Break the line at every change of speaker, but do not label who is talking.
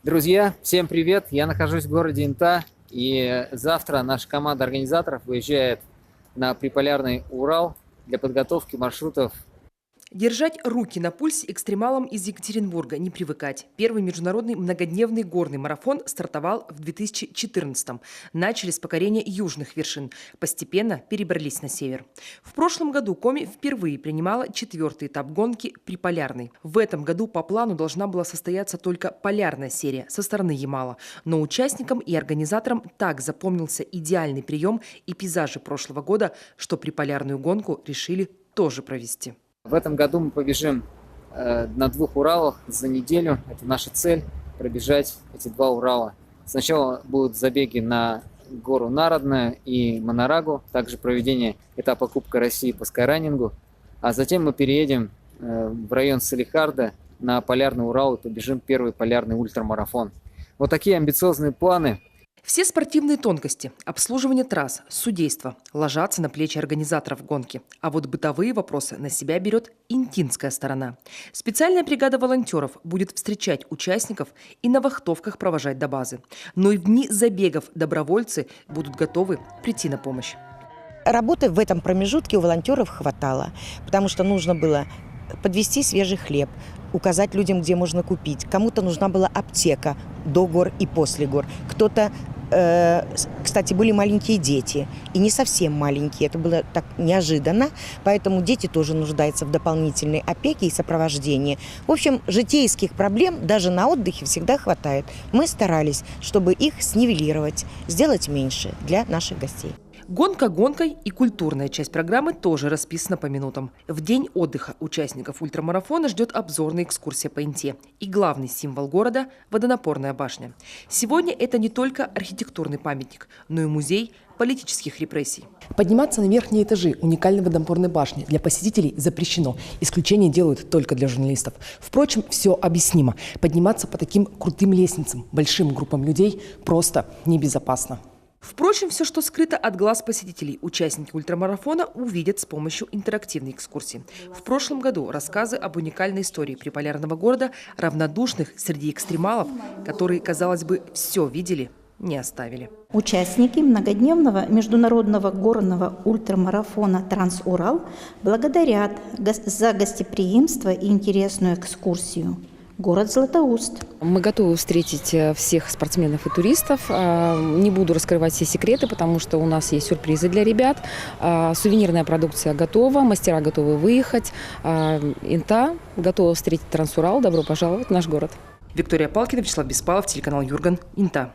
Друзья, всем привет! Я нахожусь в городе Инта, и завтра наша команда организаторов выезжает на Приполярный Урал для подготовки маршрутов.
Держать руки на пульсе экстремалам из Екатеринбурга не привыкать. Первый международный многодневный горный марафон стартовал в 2014-м. Начали с покорения южных вершин. Постепенно перебрались на север. В прошлом году Коми впервые принимала 4-й этап гонки Приполярный. В этом году по плану должна была состояться только полярная серия со стороны Ямала. Но участникам и организаторам так запомнился идеальный прием и пейзажи прошлого года, что приполярную гонку решили тоже провести.
В этом году мы побежим на 2 Уралах за неделю. Это наша цель – пробежать эти 2 Урала. Сначала будут забеги на гору Народную и Монорагу, также проведение этапа Кубка России по скайранингу. А затем мы переедем в район Салихарда на Полярный Урал и побежим первый полярный ультрамарафон. Вот такие амбициозные планы.
Все спортивные тонкости, обслуживание трасс, судейство ложатся на плечи организаторов гонки. А вот бытовые вопросы на себя берет интинская сторона. Специальная бригада волонтеров будет встречать участников и на вахтовках провожать до базы. Но и в дни забегов добровольцы будут готовы прийти на помощь.
Работы в этом промежутке у волонтеров хватало, потому что нужно было подвести свежий хлеб, указать людям, где можно купить. Кому-то нужна была аптека до гор и после гор. Кто-то, кстати, были маленькие дети, и не совсем маленькие, это было так неожиданно, поэтому дети тоже нуждаются в дополнительной опеке и сопровождении. В общем, житейских проблем даже на отдыхе всегда хватает. Мы старались, чтобы их снивелировать, сделать меньше для наших гостей.
Гонка гонкой, и культурная часть программы тоже расписана по минутам. В день отдыха участников ультрамарафона ждет обзорная экскурсия по Инте. И главный символ города – водонапорная башня. Сегодня это не только архитектурный памятник, но и музей политических репрессий.
Подниматься на верхние этажи уникальной водонапорной башни для посетителей запрещено. Исключение делают только для журналистов. Впрочем, все объяснимо. Подниматься по таким крутым лестницам большим группам людей просто небезопасно.
Впрочем, все, что скрыто от глаз посетителей, участники ультрамарафона увидят с помощью интерактивной экскурсии. В прошлом году рассказы об уникальной истории приполярного города равнодушных среди экстремалов, которые, казалось бы, все видели, не оставили.
Участники многодневного международного горного ультрамарафона «Транс-Урал» благодарят за гостеприимство и интересную экскурсию. Город Златоуст.
Мы готовы встретить всех спортсменов и туристов. Не буду раскрывать все секреты, потому что у нас есть сюрпризы для ребят. Сувенирная продукция готова, мастера готовы выехать. Инта готова встретить Транс-Урал. Добро пожаловать в наш город.
Виктория Палкина, Вячеслав Беспалов, телеканал Юрган, Инта.